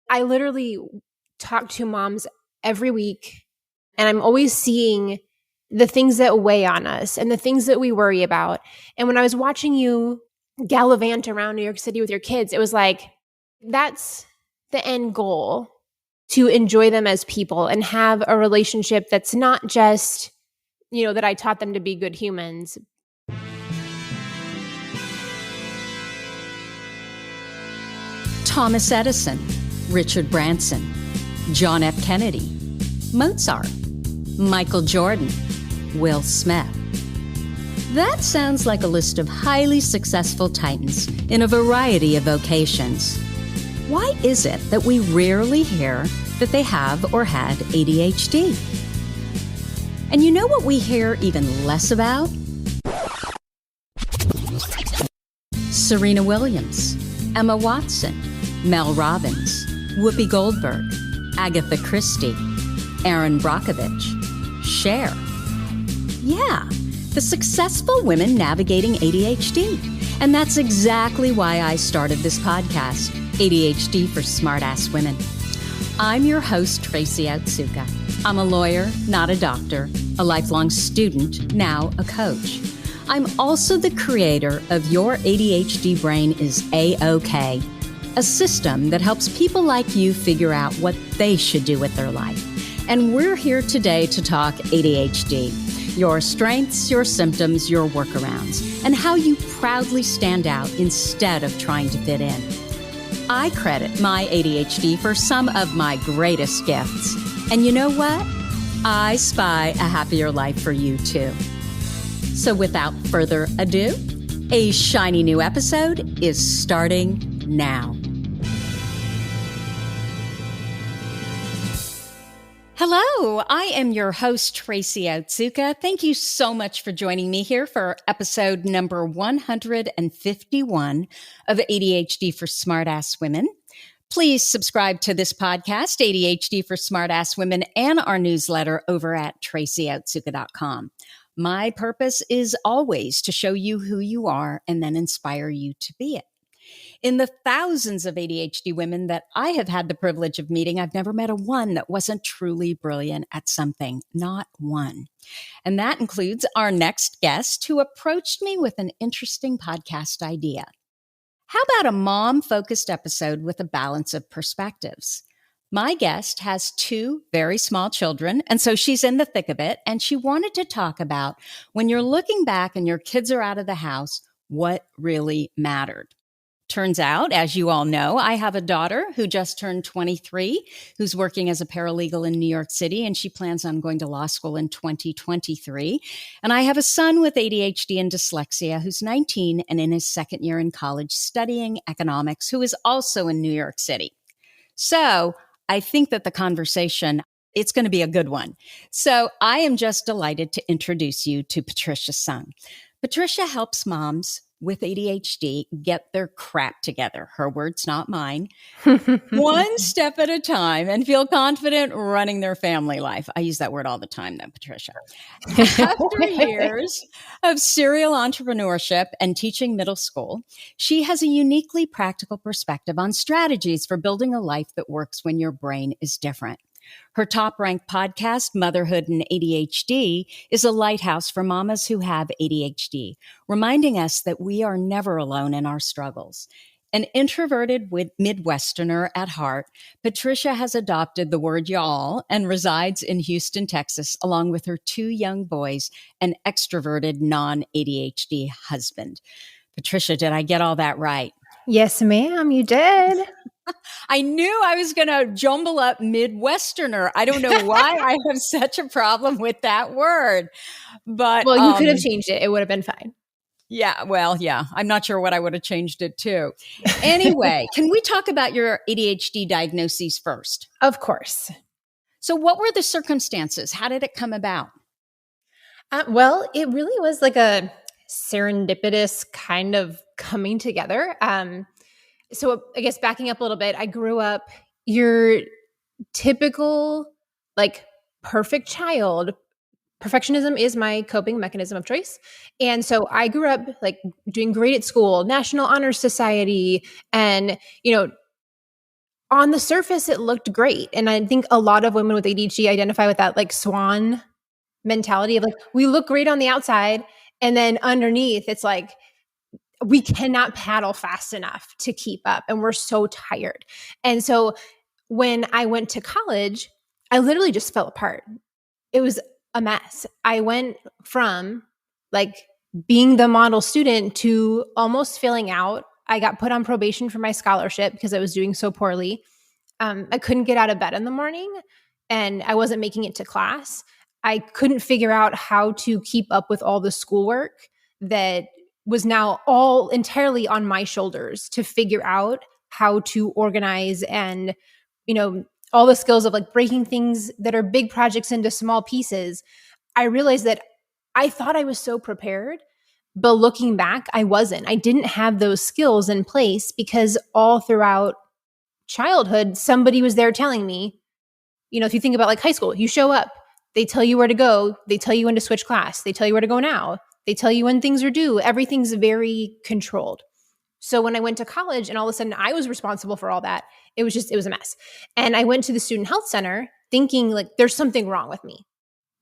I literally talk to moms every week, and I'm always seeing the things that weigh on us and the things that we worry about. And when I was watching you gallivant around New York City with your kids, it was like, that's the end goal, to enjoy them as people and have a relationship that's not just, that I taught them to be good humans. Thomas Edison, Richard Branson, John F. Kennedy, Mozart, Michael Jordan, Will Smith. That sounds like a list of highly successful titans in a variety of vocations. Why is it that we rarely hear that they have or had ADHD? And you know what we hear even less about? Serena Williams, Emma Watson, Mel Robbins, Whoopi Goldberg, Agatha Christie, Erin Brockovich, Cher. Yeah, the successful women navigating ADHD. And that's exactly why I started this podcast, ADHD for Smartass Women. I'm your host, Tracy Otsuka. I'm a lawyer, not a doctor, a lifelong student, now a coach. I'm also the creator of Your ADHD Brain is A-OK, a system that helps people like you figure out what they should do with their life. And we're here today to talk ADHD, your strengths, your symptoms, your workarounds, and how you proudly stand out instead of trying to fit in. I credit my ADHD for some of my greatest gifts. And you know what? I spy a happier life for you too. So without further ado, a shiny new episode is starting now. Hello, I am your host, Tracy Otsuka. Thank you so much for joining me here for episode number 151 of ADHD for Smartass Women. Please subscribe to this podcast, ADHD for Smartass Women, and our newsletter over at tracyotsuka.com. My purpose is always to show you who you are and then inspire you to be it. In the thousands of ADHD women that I have had the privilege of meeting, I've never met a one that wasn't truly brilliant at something, not one. And that includes our next guest who approached me with an interesting podcast idea. How about a mom-focused episode with a balance of perspectives? My guest has two very small children, and so she's in the thick of it, and she wanted to talk about when you're looking back and your kids are out of the house, what really mattered. Turns out, as you all know, I have a daughter who just turned 23, who's working as a paralegal in New York City, and she plans on going to law school in 2023. And I have a son with ADHD and dyslexia who's 19 and in his second year in college studying economics, who is also in New York City. So I think that the conversation, it's going to be a good one. So I am just delighted to introduce you to Patricia Sung. Patricia helps moms with ADHD get their crap together. Her words, not mine. One step at a time and feel confident running their family life. I use that word all the time though, Patricia. After years of serial entrepreneurship and teaching middle school, she has a uniquely practical perspective on strategies for building a life that works when your brain is different. Her top-ranked podcast, Motherhood and ADHD, is a lighthouse for mamas who have ADHD, reminding us that we are never alone in our struggles. An introverted Midwesterner at heart, Patricia has adopted the word y'all and resides in Houston, Texas, along with her two young boys and extroverted non-ADHD husband. Patricia, did I get all that right? Yes, ma'am, you did. I knew I was going to jumble up Midwesterner. I don't know why I have such a problem with that word. But well, you could have changed it. It would have been fine. Yeah, well, yeah. I'm not sure what I would have changed it to. Anyway, can we talk about your ADHD diagnoses first? Of course. So what were the circumstances? How did it come about? Well, it really was like a serendipitous kind of coming together. So I guess backing up a little bit, I grew up your typical, like, perfect child. Perfectionism is my coping mechanism of choice. And so I grew up like doing great at school, National Honor Society, and, on the surface, it looked great. And I think a lot of women with ADHD identify with that like swan mentality of like, we look great on the outside. And then underneath, it's like, we cannot paddle fast enough to keep up. And we're so tired. And so when I went to college, I literally just fell apart. It was a mess. I went from like being the model student to almost failing out. I got put on probation for my scholarship because I was doing so poorly. I couldn't get out of bed in the morning and I wasn't making it to class. I couldn't figure out how to keep up with all the schoolwork that was now all entirely on my shoulders to figure out how to organize and, all the skills of like breaking things that are big projects into small pieces. I realized that I thought I was so prepared, but looking back, I wasn't. I didn't have those skills in place because all throughout childhood, somebody was there telling me, if you think about like high school, you show up, they tell you where to go, they tell you when to switch class, they tell you where to go now, they tell you when things are due. Everything's very controlled. So when I went to college and all of a sudden I was responsible for all that, it was a mess. And I went to the student health center thinking like there's something wrong with me.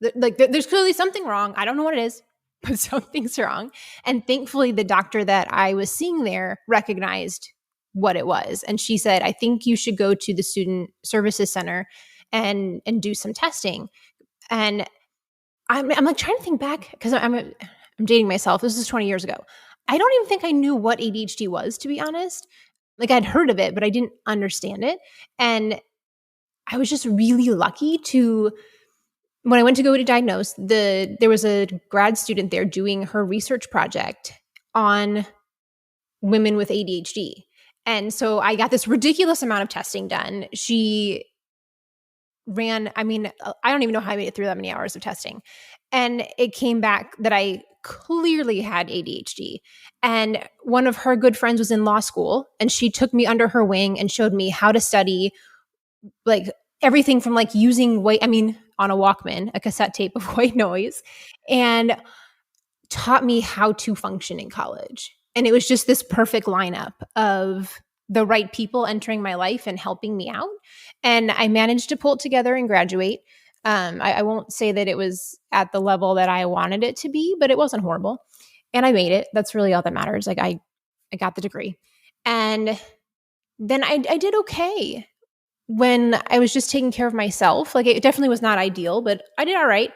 There's clearly something wrong. I don't know what it is, but something's wrong. And thankfully the doctor that I was seeing there recognized what it was. And she said, I think you should go to the student services center and do some testing. And I'm like trying to think back because I'm dating myself. This is 20 years ago. I don't even think I knew what ADHD was, to be honest. Like I'd heard of it, but I didn't understand it. And I was just really lucky when I went to go to diagnose, there was a grad student there doing her research project on women with ADHD. And so I got this ridiculous amount of testing done. She ran, I don't even know how I made it through that many hours of testing. And it came back that I clearly had ADHD. And one of her good friends was in law school and she took me under her wing and showed me how to study like everything from like using on a Walkman, a cassette tape of white noise, and taught me how to function in college. And it was just this perfect lineup of the right people entering my life and helping me out. And I managed to pull it together and graduate. I won't say that it was at the level that I wanted it to be, but it wasn't horrible. And I made it. That's really all that matters. Like I got the degree. And then I did okay when I was just taking care of myself. Like it definitely was not ideal, but I did all right.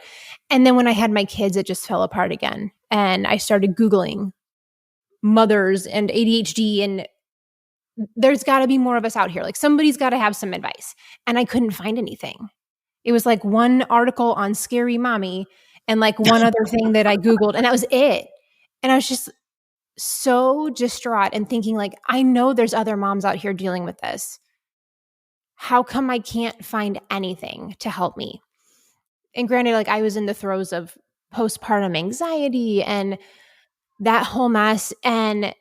And then when I had my kids, it just fell apart again. And I started Googling mothers and ADHD, and there's got to be more of us out here. Like somebody's got to have some advice. And I couldn't find anything. It was like one article on Scary Mommy and like one other thing that I Googled, and that was it. And I was just so distraught and thinking like, I know there's other moms out here dealing with this. How come I can't find anything to help me? And granted, like I was in the throes of postpartum anxiety and that whole mess. And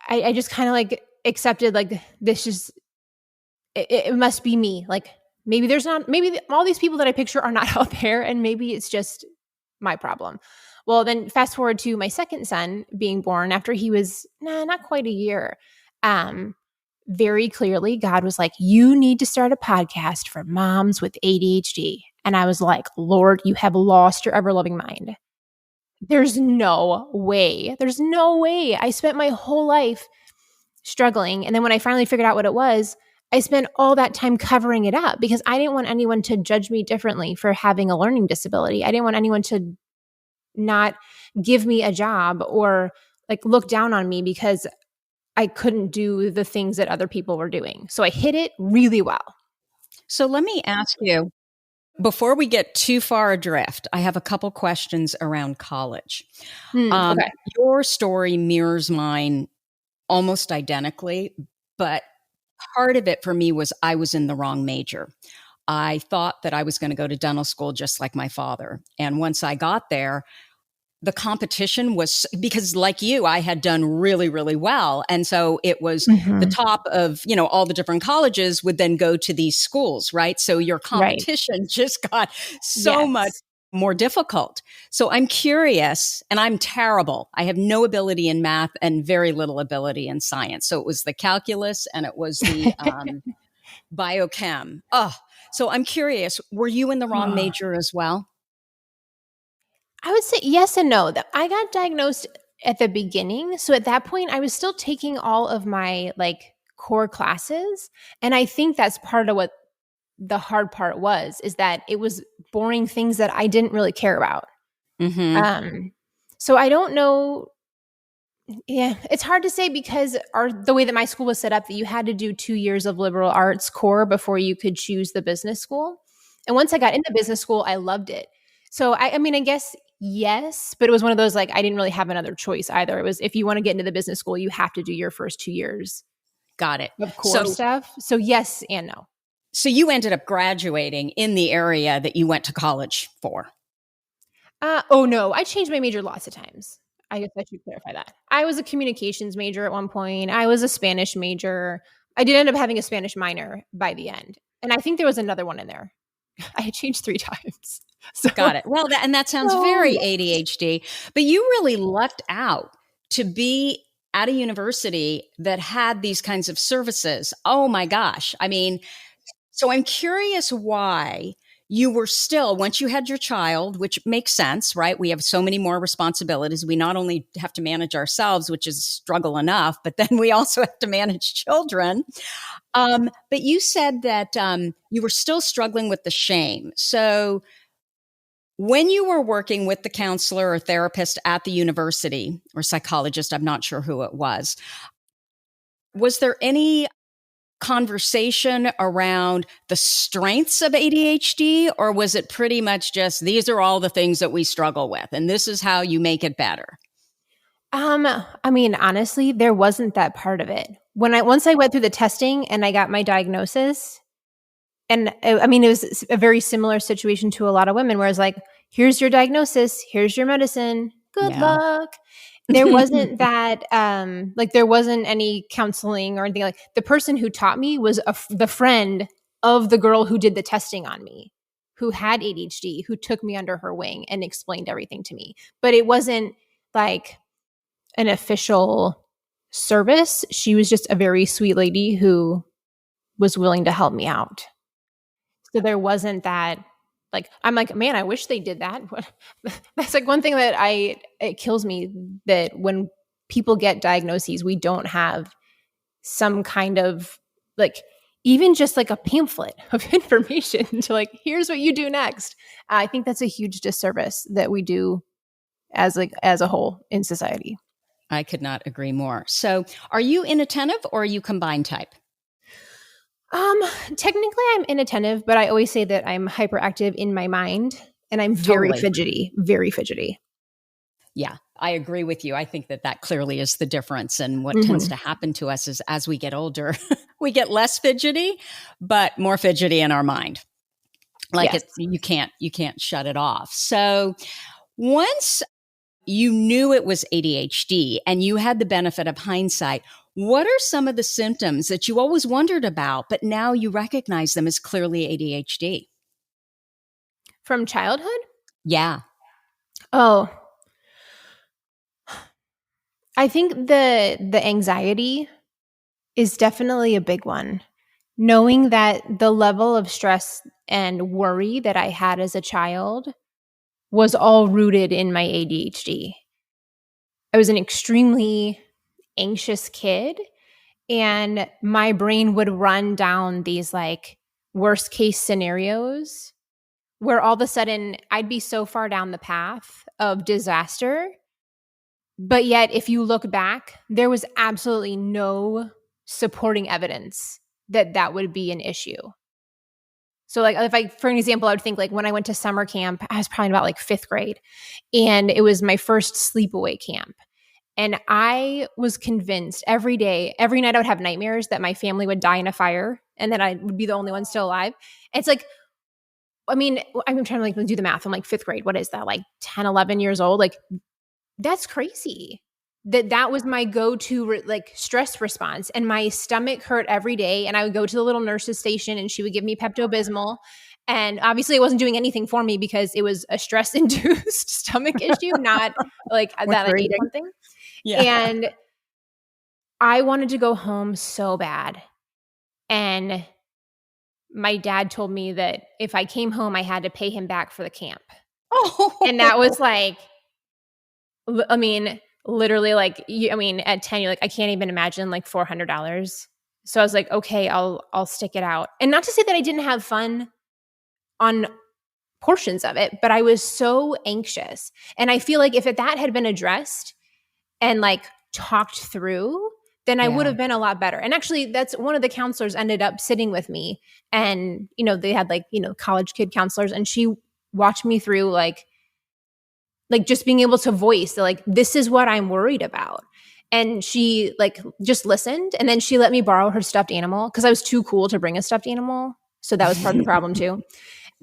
I just kind of like accepted like this is, it must be me. Like maybe all these people that I picture are not out there and maybe it's just my problem. Well, then fast forward to my second son being born after he was not quite a year. Very clearly, God was like, you need to start a podcast for moms with ADHD. And I was like, Lord, you have lost your ever-loving mind. There's no way. There's no way. I spent my whole life struggling. And then when I finally figured out what it was, I spent all that time covering it up because I didn't want anyone to judge me differently for having a learning disability. I didn't want anyone to not give me a job or like look down on me because I couldn't do the things that other people were doing. So I hid it really well. So let me ask you, before we get too far adrift, I have a couple questions around college. Okay. Your story mirrors mine almost identically, but part of it for me was I was in the wrong major. I thought that I was going to go to dental school just like my father. And once I got there, the competition was because like you, I had done really, really well. And so it was the top of, all the different colleges would then go to these schools, right? So your competition just got so much more difficult. So I'm curious, and I'm terrible. I have no ability in math and very little ability in science. So it was the calculus and it was the Biochem. Oh, so I'm curious, were you in the wrong major as well? I would say yes and no. I got diagnosed at the beginning. So at that point, I was still taking all of my like core classes. And I think that's part of what the hard part was, is that it was boring things that I didn't really care about. Mm-hmm. So I don't know. Yeah, it's hard to say because the way that my school was set up, that you had to do 2 years of liberal arts core before you could choose the business school. And once I got into business school, I loved it. So I mean, I guess yes, but it was one of those like I didn't really have another choice either. It was if you want to get into the business school, you have to do your first 2 years Got it. of core stuff. So yes and no. So you ended up graduating in the area that you went to college for. Oh no, I changed my major lots of times. I guess I should clarify that. I was a communications major at one point. I was a Spanish major. I did end up having a Spanish minor by the end. And I think there was another one in there. I had changed 3 times. So, Got it. Well, that sounds very ADHD, but you really lucked out to be at a university that had these kinds of services. Oh my gosh. I mean, so I'm curious why you were still, once you had your child, which makes sense, right? We have so many more responsibilities. We not only have to manage ourselves, which is struggle enough, but then we also have to manage children. But you said that you were still struggling with the shame. So when you were working with the counselor or therapist at the university or psychologist, I'm not sure who it was there any conversation around the strengths of ADHD, or was it pretty much just these are all the things that we struggle with and this is how you make it better? I mean, honestly, there wasn't that part of it. Once I went through the testing and I got my diagnosis, and I mean, it was a very similar situation to a lot of women where it's like, here's your diagnosis, here's your medicine, good luck. There wasn't that, like there wasn't any counseling or anything. Like the person who taught me was the friend of the girl who did the testing on me, who had ADHD, who took me under her wing and explained everything to me. But it wasn't like an official service. She was just a very sweet lady who was willing to help me out. So there wasn't that, like, I'm like, man, I wish they did that. That's like one thing that it kills me, that when people get diagnoses, we don't have some kind of like, even just like a pamphlet of information to like, here's what you do next. I think that's a huge disservice that we do as a whole in society. I could not agree more. So are you inattentive or are you combined type? Technically I'm inattentive, but I always say that I'm hyperactive in my mind and I'm very fidgety, very fidgety. Yeah, I agree with you. I think that clearly is the difference. And what tends to happen to us is as we get older, we get less fidgety, but more fidgety in our mind. Like you can't shut it off. So once you knew it was ADHD and you had the benefit of hindsight, what are some of the symptoms that you always wondered about, but now you recognize them as clearly ADHD? From childhood? Yeah. Oh, I think the anxiety is definitely a big one. Knowing that the level of stress and worry that I had as a child was all rooted in my ADHD. I was an extremely anxious kid, and my brain would run down these like worst case scenarios where all of a sudden I'd be so far down the path of disaster. But yet, if you look back, there was absolutely no supporting evidence that that would be an issue. So like for an example, I would think like when I went to summer camp, I was probably about like 5th grade, and it was my first sleepaway camp. And I was convinced every night I would have nightmares that my family would die in a fire and that I would be the only one still alive. It's like, I mean, I'm trying to like do the math. I'm like 5th grade. What is that? Like 10, 11 years old? Like that's crazy. That was my go-to like stress response, and my stomach hurt every day. And I would go to the little nurse's station, and she would give me Pepto-Bismol. And obviously, it wasn't doing anything for me because it was a stress-induced stomach issue, not like that I ate something. Yeah. And I wanted to go home so bad, and my dad told me that if I came home, I had to pay him back for the camp. And that was Oh, like, I mean, literally like, at 10, you're like, I can't even imagine like $400. So I was like, okay, I'll stick it out. And not to say that I didn't have fun on portions of it, but I was so anxious. And I feel like if that had been addressed and like talked through, then I would yeah. have been a lot better. And actually, that's one of the counselors ended up sitting with me, and they had like college kid counselors, and she watched me through like just being able to voice like, this is what I'm worried about. And she like just listened, and then she let me borrow her stuffed animal because I was too cool to bring a stuffed animal. So that was part of the problem too.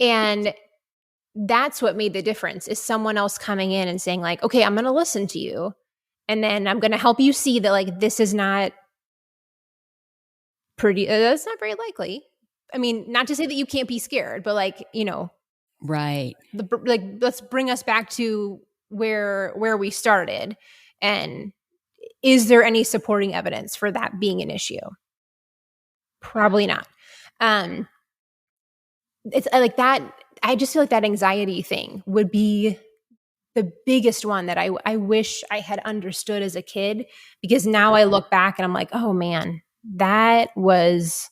And that's what made the difference, is someone else coming in and saying like, okay, I'm going to listen to you. And then I'm going to help you see that like, this is not pretty, that's not very likely. I mean, not to say that you can't be scared, but like, Right. like, let's bring us back to where we started. And is there any supporting evidence for that being an issue? Probably not. It's like that. I just feel like that anxiety thing would be the biggest one that I wish I had understood as a kid, because now I look back and I'm like, oh man, that was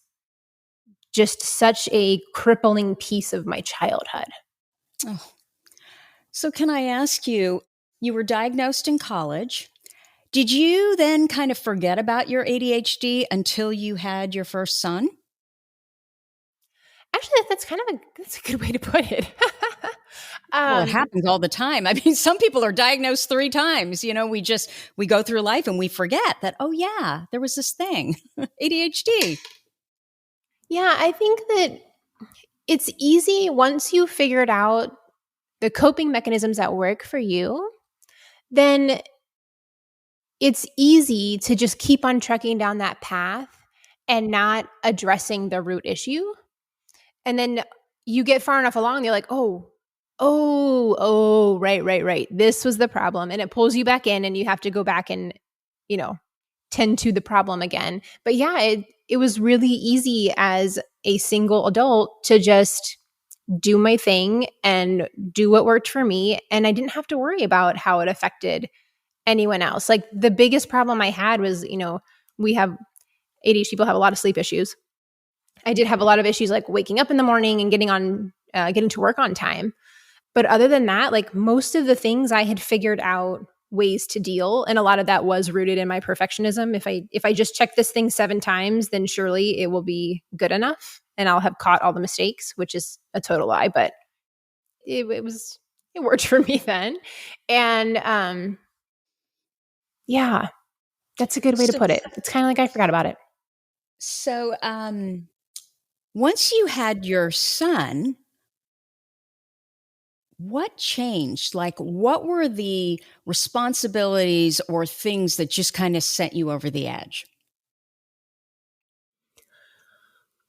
just such a crippling piece of my childhood. Oh. So, can I ask you, you were diagnosed in college. Did you then kind of forget about your ADHD until you had your first son? Actually, that's a good way to put it. Well, it happens all the time. I mean, some people are diagnosed 3 times. We go through life and we forget that, oh, yeah, there was this thing, ADHD. Yeah, I think that it's easy once you figured out the coping mechanisms that work for you, then it's easy to just keep on trekking down that path and not addressing the root issue. And then you get far enough along, and you're like, right. This was the problem. And it pulls you back in, and you have to go back and, tend to the problem again. But yeah, it was really easy as a single adult to just do my thing and do what worked for me. And I didn't have to worry about how it affected anyone else. Like the biggest problem I had was, we have ADHD people have a lot of sleep issues. I did have a lot of issues like waking up in the morning and getting to work on time. But other than that, like most of the things I had figured out ways to deal, and a lot of that was rooted in my perfectionism. If I just check this thing 7 times, then surely it will be good enough and I'll have caught all the mistakes, which is a total lie, but it worked for me then. And yeah, that's a good way to put it. It's kind of like I forgot about it. So, once you had your son, what changed? Like, what were the responsibilities or things that just kind of sent you over the edge?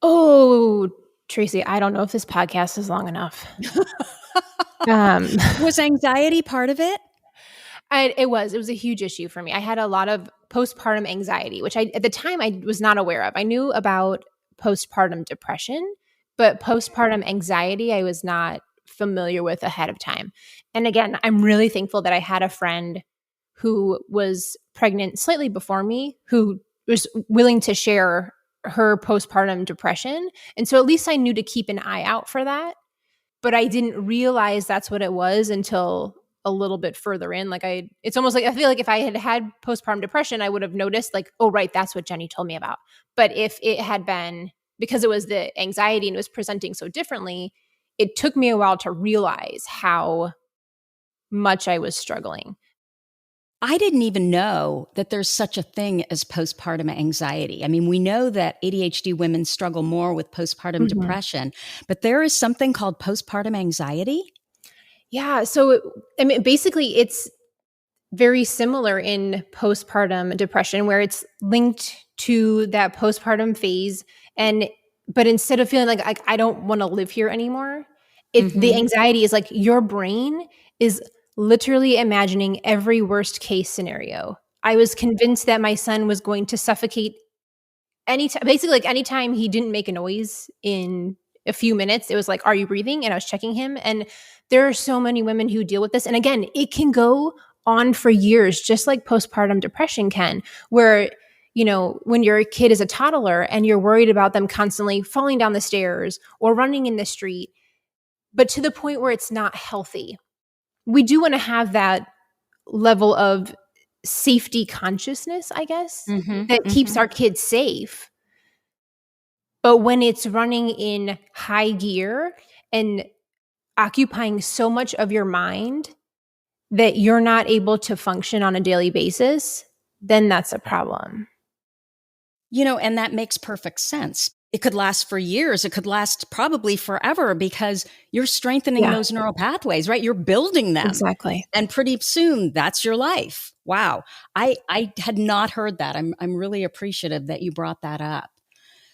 Oh, Tracy, I don't know if this podcast is long enough. Was anxiety part of it? It was a huge issue for me. I had a lot of postpartum anxiety, which at the time I was not aware of. I knew about postpartum depression, but postpartum anxiety I was not familiar with ahead of time. And again, I'm really thankful that I had a friend who was pregnant slightly before me, who was willing to share her postpartum depression. And so at least I knew to keep an eye out for that. But I didn't realize that's what it was until a little bit further in. It's almost like I feel like if I had postpartum depression, I would have noticed like, oh, right, that's what Jenny told me about. But if it had been because it was the anxiety and it was presenting so differently, it took me a while to realize how much I was struggling. I didn't even know that there's such a thing as postpartum anxiety. I mean, we know that ADHD women struggle more with postpartum depression, but there is something called postpartum anxiety. Yeah. So, I mean, basically, it's very similar in postpartum depression, where it's linked to that postpartum phase. But instead of feeling like I don't want to live here anymore, the anxiety is like your brain is literally imagining every worst case scenario. I was convinced that my son was going to suffocate anytime he didn't make a noise in a few minutes, it was like, are you breathing? And I was checking him. And there are so many women who deal with this. And again, it can go on for years, just like postpartum depression can, where, when your kid is a toddler and you're worried about them constantly falling down the stairs or running in the street, but to the point where it's not healthy. We do want to have that level of safety consciousness, I guess, that keeps our kids safe. But when it's running in high gear and occupying so much of your mind that you're not able to function on a daily basis, then that's a problem. And that makes perfect sense. It could last for years. It could last probably forever because you're strengthening those neural pathways, right? You're building them. Exactly. And pretty soon that's your life. Wow. I had not heard that. I'm really appreciative that you brought that up.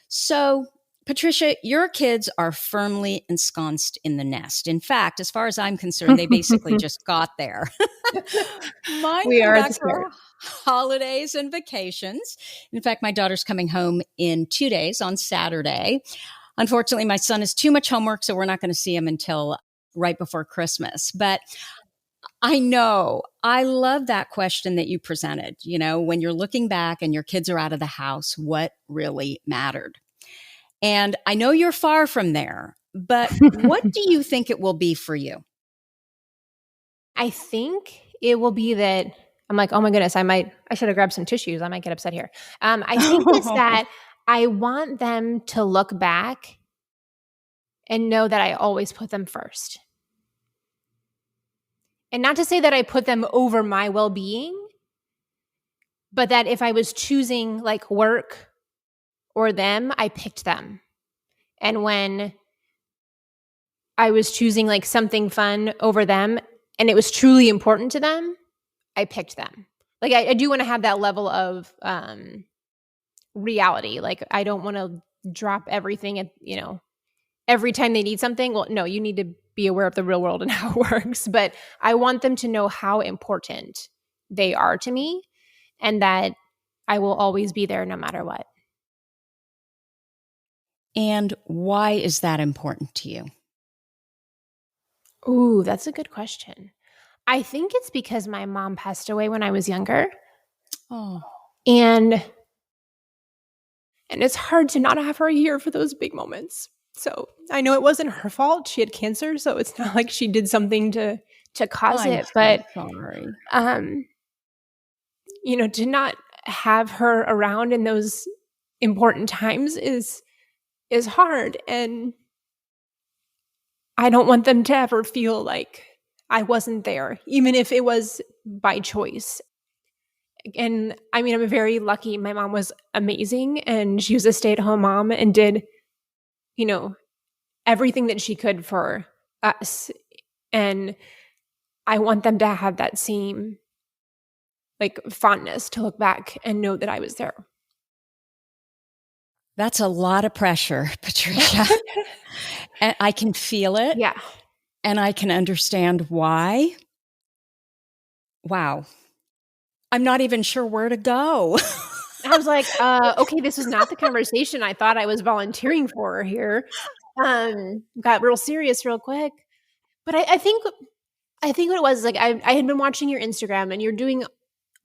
So, Patricia, your kids are firmly ensconced in the nest. In fact, as far as I'm concerned, they basically just got there. Mine We come are back for holidays and vacations. In fact, my daughter's coming home in 2 days on Saturday. Unfortunately, my son has too much homework, so we're not going to see him until right before Christmas. But I know, I love that question that you presented. When you're looking back and your kids are out of the house, what really mattered? And I know you're far from there, but what do you think it will be for you? I think it will be that I'm like, oh my goodness, I should have grabbed some tissues. I might get upset here. I think it's that I want them to look back and know that I always put them first. And not to say that I put them over my well-being, but that if I was choosing like work or them, I picked them. And when I was choosing like something fun over them and it was truly important to them, I picked them. Like I do want to have that level of reality. Like I don't want to drop everything at, every time they need something. Well, no, you need to be aware of the real world and how it works. But I want them to know how important they are to me and that I will always be there no matter what. And why is that important to you? Ooh, that's a good question. I think it's because my mom passed away when I was younger. Oh. And it's hard to not have her here for those big moments. So I know it wasn't her fault. She had cancer, so it's not like she did something to cause it. But sorry. To not have her around in those important times is hard. And I don't want them to ever feel like I wasn't there, even if it was by choice. And I mean, I'm very lucky. My mom was amazing and she was a stay-at-home mom and did, everything that she could for us. And I want them to have that same like fondness to look back and know that I was there. That's a lot of pressure, Patricia. And I can feel it. Yeah. And I can understand why. Wow. I'm not even sure where to go. I was like, okay, this was not the conversation I thought I was volunteering for here. Got real serious real quick. But I think what it was like I had been watching your Instagram and you're doing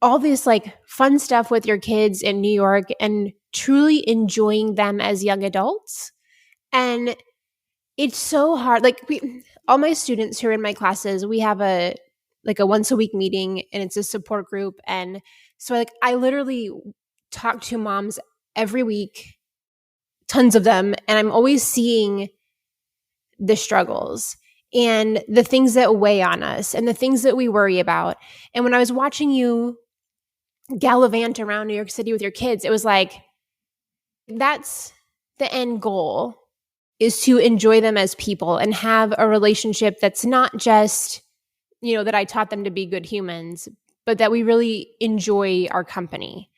all this like fun stuff with your kids in New York and truly enjoying them as young adults. And it's so hard. Like all my students who are in my classes, we have a once a week meeting and it's a support group. And so like I literally talk to moms every week, tons of them. And I'm always seeing the struggles and the things that weigh on us and the things that we worry about. And when I was watching you gallivant around New York City with your kids, it was like, that's the end goal, is to enjoy them as people and have a relationship that's not just, that I taught them to be good humans, but that we really enjoy our company.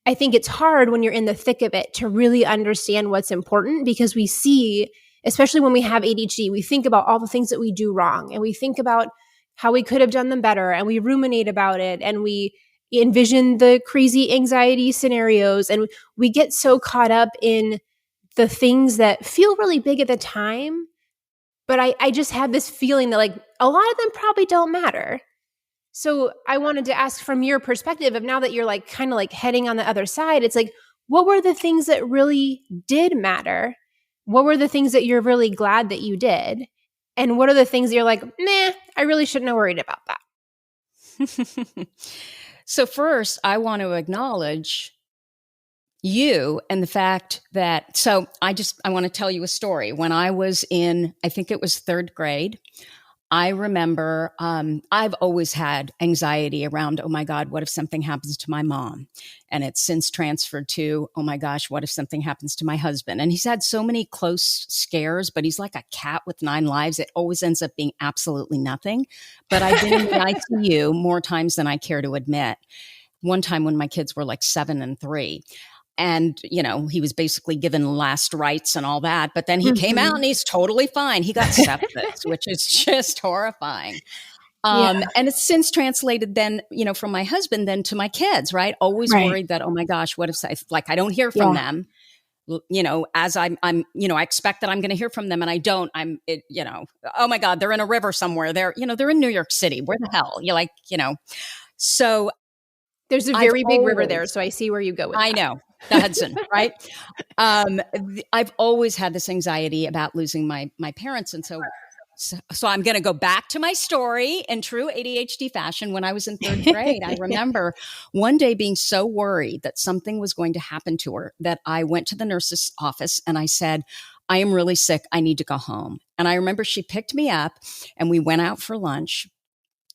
I think it's hard when you're in the thick of it to really understand what's important because we see, especially when we have ADHD, we think about all the things that we do wrong and we think about how we could have done them better and we ruminate about it and we envision the crazy anxiety scenarios and we get so caught up in the things that feel really big at the time, but I just had this feeling that like a lot of them probably don't matter. So I wanted to ask from your perspective of now that you're like kind of like heading on the other side, it's like, what were the things that really did matter? What were the things that you're really glad that you did? And what are the things that you're like, nah, I really shouldn't have worried about that? So first, I want to acknowledge you and the fact that, so I want to tell you a story. When I was in, I think it was third grade, I remember I've always had anxiety around, oh my God, what if something happens to my mom? And it's since transferred to, oh my gosh, what if something happens to my husband? And he's had so many close scares, but he's like a cat with 9 lives. It always ends up being absolutely nothing. But I've been in the ICU more times than I care to admit. One time when my kids were like 7 and 3. And, he was basically given last rites and all that. But then he came out and he's totally fine. He got sepsis, which is just horrifying. And it's since translated then, from my husband then to my kids, right? Always worried that, oh my gosh, what if I don't hear from them, as I expect that I'm going to hear from them and I don't, oh my God, they're in a river somewhere. They're in New York City. Where the hell? So there's a very big river there. So I see where you go with that. I know. The Hudson, right? I've always had this anxiety about losing my parents. And so I'm going to go back to my story in true ADHD fashion. When I was in third grade, I remember one day being so worried that something was going to happen to her that I went to the nurse's office and I said, I am really sick. I need to go home. And I remember she picked me up and we went out for lunch,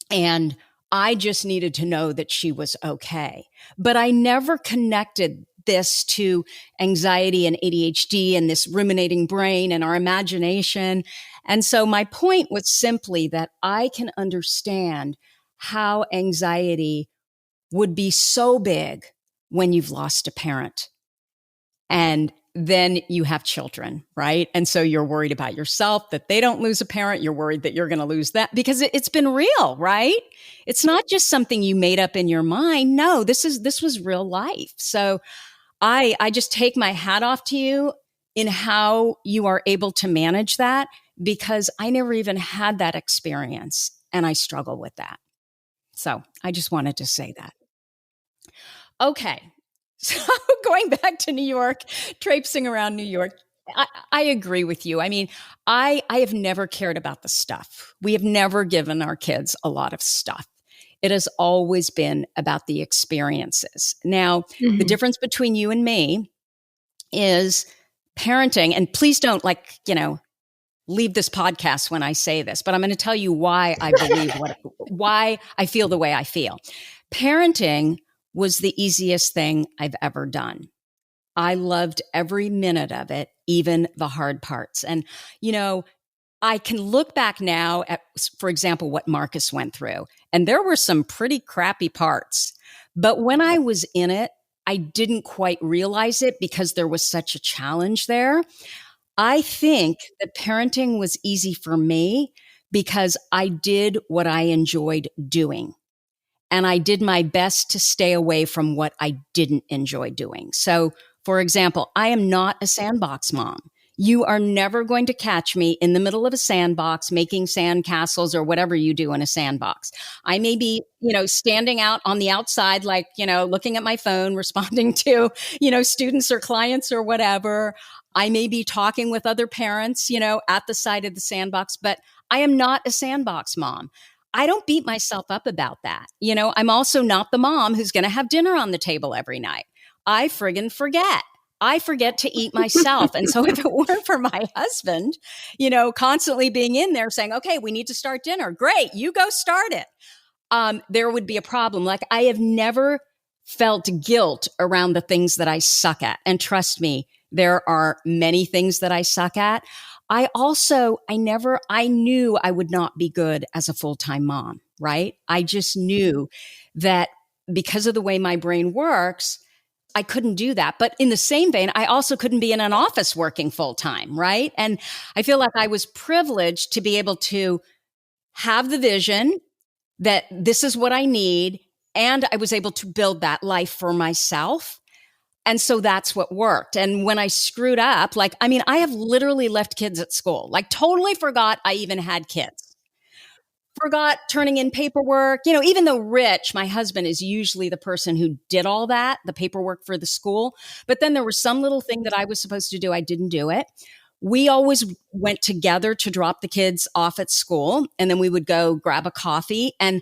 and I just needed to know that she was okay. But I never connected this to anxiety and ADHD and this ruminating brain and our imagination. And so my point was simply that I can understand how anxiety would be so big when you've lost a parent. And then you have children, right? And so you're worried about yourself, that they don't lose a parent. You're worried that you're going to lose that because it's been real, right? It's not just something you made up in your mind. No, this was real life. So I just take my hat off to you in how you are able to manage that, because I never even had that experience and I struggle with that. So I just wanted to say that. Okay. So going back to New York, traipsing around New York, I agree with you. I mean, I have never cared about the stuff. We have never given our kids a lot of stuff. It has always been about the experiences. Now, the difference between you and me is parenting, and please don't leave this podcast when I say this, but I'm going to tell you why I believe why I feel the way I feel. Parenting was the easiest thing I've ever done. I loved every minute of it, even the hard parts. And, I can look back now at, for example, what Marcus went through, and there were some pretty crappy parts. But when I was in it, I didn't quite realize it because there was such a challenge there. I think that parenting was easy for me because I did what I enjoyed doing. And I did my best to stay away from what I didn't enjoy doing. So, for example, I am not a sandbox mom. You are never going to catch me in the middle of a sandbox making sand castles or whatever you do in a sandbox. I may be, standing out on the outside, looking at my phone, responding to, students or clients or whatever. I may be talking with other parents, at the side of the sandbox, but I am not a sandbox mom. I don't beat myself up about that. I'm also not the mom who's going to have dinner on the table every night. I friggin' forget. I forget to eat myself. And so if it weren't for my husband, constantly being in there saying, okay, we need to start dinner. Great. You go start it. There would be a problem. Like, I have never felt guilt around the things that I suck at. And trust me, there are many things that I suck at. I knew I would not be good as a full-time mom, right? I just knew that because of the way my brain works, I couldn't do that. But in the same vein, I also couldn't be in an office working full-time, right? And I feel like I was privileged to be able to have the vision that this is what I need. And I was able to build that life for myself. And so that's what worked. And when I screwed up, like, I mean, I have literally left kids at school, like totally forgot I even had kids. Forgot turning in paperwork. You know, even though Rich, my husband, is usually the person who did all that, the paperwork for the school. But then there was some little thing that I was supposed to do. I didn't do it. We always went together to drop the kids off at school. And then we would go grab a coffee. And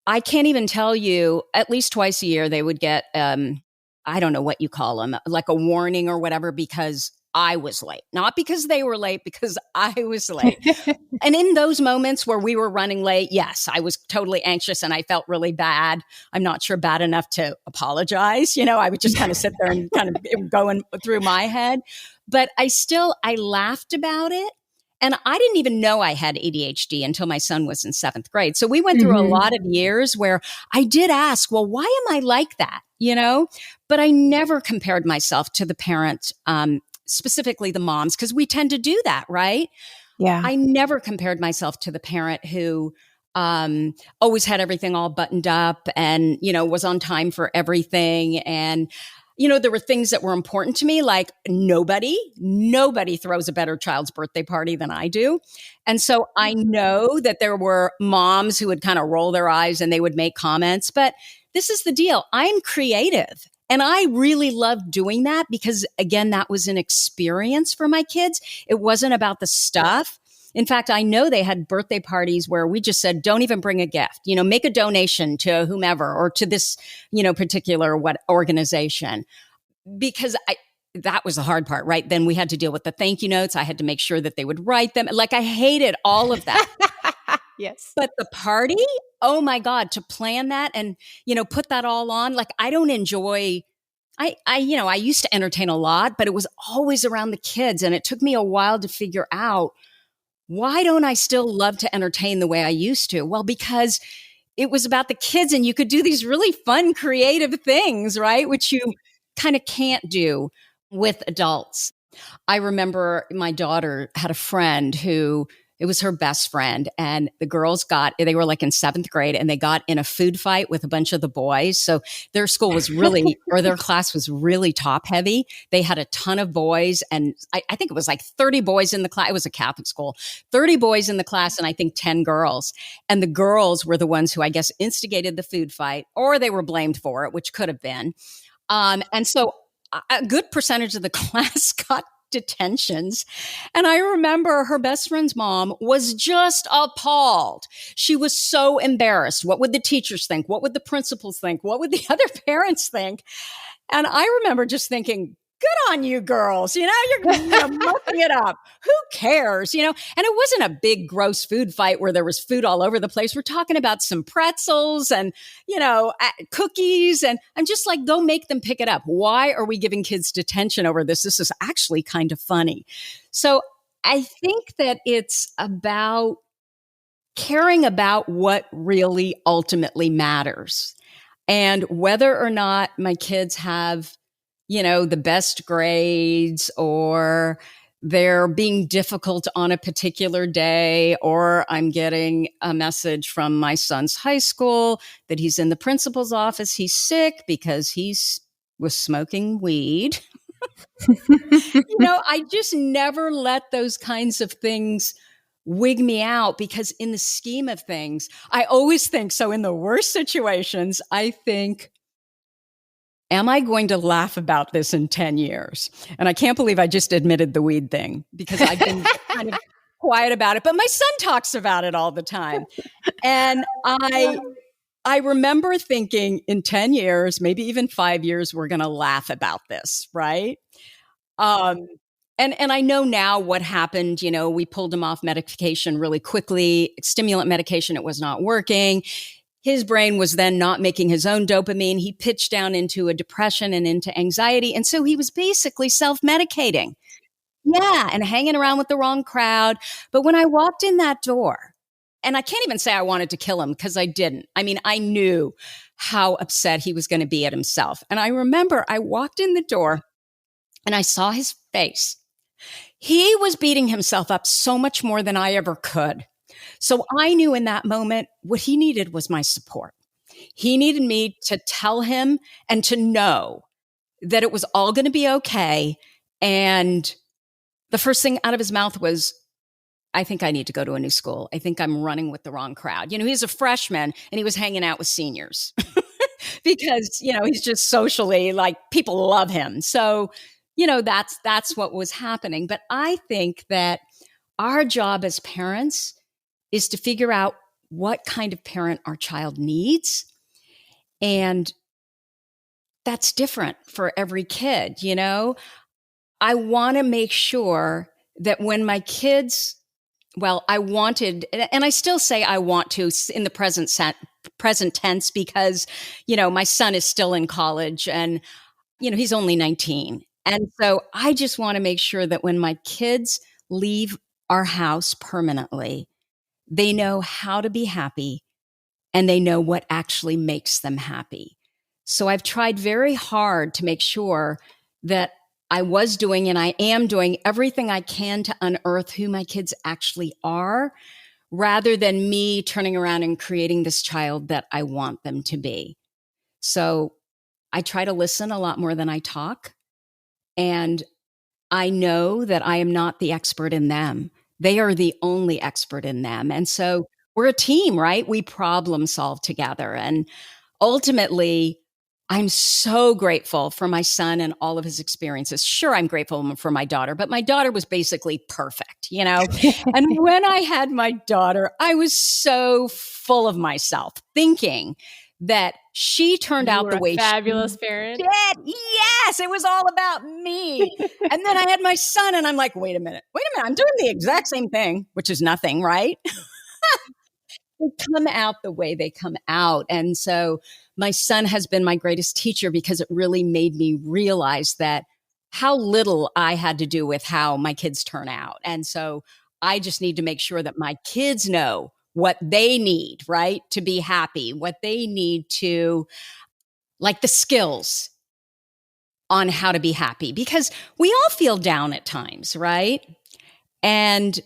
I can't even tell you, at least twice a year, they would get, I don't know what you call them, like a warning or whatever, because I was late. Not because they were late, because I was late. And in those moments where we were running late, yes, I was totally anxious and I felt really bad. I'm not sure bad enough to apologize. You know, I would just kind of sit there and kind of going through my head. But I laughed about it. And I didn't even know I had ADHD until my son was in 7th grade. So we went through a lot of years where I did ask, well, why am I like that? You know, but I never compared myself to the parent, specifically the moms, because we tend to do that, right? Yeah. I never compared myself to the parent who always had everything all buttoned up and, you know, was on time for everything. And, you know, there were things that were important to me, like nobody throws a better child's birthday party than I do. And so I know that there were moms who would kind of roll their eyes and they would make comments, but this is the deal. I'm creative. And I really loved doing that because, again, that was an experience for my kids. It wasn't about the stuff. In fact, I know they had birthday parties where we just said, don't even bring a gift, you know, make a donation to whomever or to this, you know, particular organization, because that was the hard part, right? Then we had to deal with the thank you notes. I had to make sure that they would write them. Like, I hated all of that. Yes. But the party, oh my God, to plan that and, you know, put that all on, like, I don't enjoy, you know, I used to entertain a lot, but it was always around the kids. And it took me a while to figure out, why don't I still love to entertain the way I used to? Well, because it was about the kids and you could do these really fun, creative things, right? Which you kind of can't do with adults. I remember my daughter had a friend who, it was her best friend, and the girls they were like in 7th grade, and they got in a food fight with a bunch of the boys. So their school was really, or their class was really top heavy. They had a ton of boys, and I think it was like 30 boys in the class. It was a Catholic school, 30 boys in the class, and I think 10 girls. And the girls were the ones who I guess instigated the food fight, or they were blamed for it, which could have been. And so a good percentage of the class got detentions. And I remember her best friend's mom was just appalled. She was so embarrassed. What would the teachers think? What would the principals think? What would the other parents think? And I remember just thinking, good on you girls. You know, you're mucking it up. Who cares? You know, and it wasn't a big gross food fight where there was food all over the place. We're talking about some pretzels and, you know, cookies. And I'm just like, go make them pick it up. Why are we giving kids detention over this? This is actually kind of funny. So I think that it's about caring about what really ultimately matters. And whether or not my kids have, you know, the best grades, or they're being difficult on a particular day, or I'm getting a message from my son's high school that he's in the principal's office. He's sick because was smoking weed. You know, I just never let those kinds of things wig me out, because in the scheme of things, I always think, so in the worst situations, I think, am I going to laugh about this in 10 years? And I can't believe I just admitted the weed thing, because I've been kind of quiet about it, but my son talks about it all the time. And I remember thinking, in 10 years, maybe even 5 years, we're going to laugh about this, right? And I know now what happened. You know, we pulled him off medication really quickly, stimulant medication. It was not working. His brain was then not making his own dopamine. He pitched down into a depression and into anxiety. And so he was basically self-medicating. Yeah, and hanging around with the wrong crowd. But when I walked in that door, and I can't even say I wanted to kill him, because I didn't. I mean, I knew how upset he was going to be at himself. And I remember I walked in the door and I saw his face. He was beating himself up so much more than I ever could. So I knew in that moment what he needed was my support. He needed me to tell him and to know that it was all going to be okay. And the first thing out of his mouth was, I think I need to go to a new school. I think I'm running with the wrong crowd. He's a freshman and he was hanging out with seniors because, he's just socially, like, people love him. So, that's what was happening. But I think that our job as parents is to figure out what kind of parent our child needs. And that's different for every kid. I want to make sure that when my kids, I wanted, and I still say I want to in the present tense, because, my son is still in college and, he's only 19. And so I just want to make sure that when my kids leave our house permanently, they know how to be happy and they know what actually makes them happy. So I've tried very hard to make sure that I was doing and I am doing everything I can to unearth who my kids actually are, rather than me turning around and creating this child that I want them to be. So I try to listen a lot more than I talk. And I know that I am not the expert in them. They are the only expert in them. And so we're a team, right? We problem solve together. And ultimately, I'm so grateful for my son and all of his experiences. Sure, I'm grateful for my daughter, but my daughter was basically perfect, And when I had my daughter, I was so full of myself, thinking that she turned out the way fabulous parent. Did. Yes, it was all about me. And then I had my son and I'm like, wait a minute, I'm doing the exact same thing, which is nothing, right? They come out the way they come out. And so my son has been my greatest teacher, because it really made me realize that how little I had to do with how my kids turn out. And so I just need to make sure that my kids know what they need, right, to be happy, what they need to, like, the skills on how to be happy, because we all feel down at times, right? And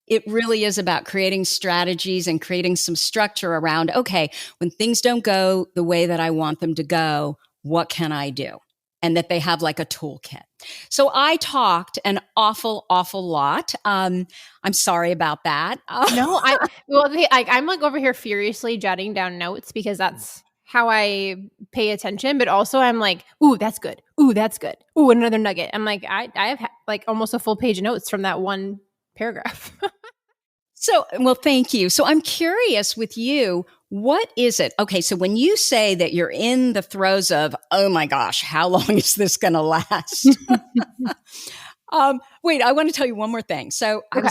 it really is about creating strategies and creating some structure around, okay, when things don't go the way that I want them to go, what can I do? And that they have like a toolkit. So I talked an awful lot. I'm sorry about that. No, I'm like over here furiously jotting down notes, because that's how I pay attention. But also I'm like, ooh, that's good. Ooh, that's good. Ooh, another nugget. I'm like, I have like almost a full page of notes from that one paragraph. So, well, thank you. So I'm curious with you, what is it? Okay, so when you say that you're in the throes of, oh my gosh, how long is this going to last? Wait, I want to tell you one more thing. So Okay.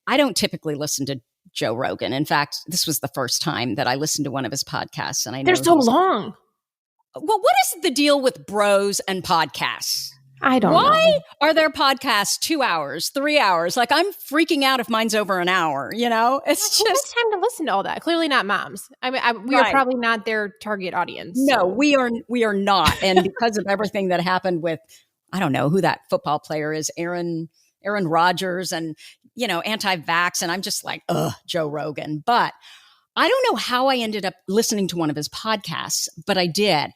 I don't typically listen to Joe Rogan. In fact, this was the first time that I listened to one of his podcasts. And I know they're so long. Well, what is the deal with bros and podcasts? I don't know. Why are there podcasts 2 hours, 3 hours? Like, I'm freaking out if mine's over an hour, It's Who just has time to listen to all that. Clearly not moms. I mean, we Right. are probably not their target audience. No, so. we are not. And because of everything that happened with, I don't know who that football player is, Aaron Rodgers, and, anti-vax. And I'm just like, Joe Rogan. But I don't know how I ended up listening to one of his podcasts, but I did.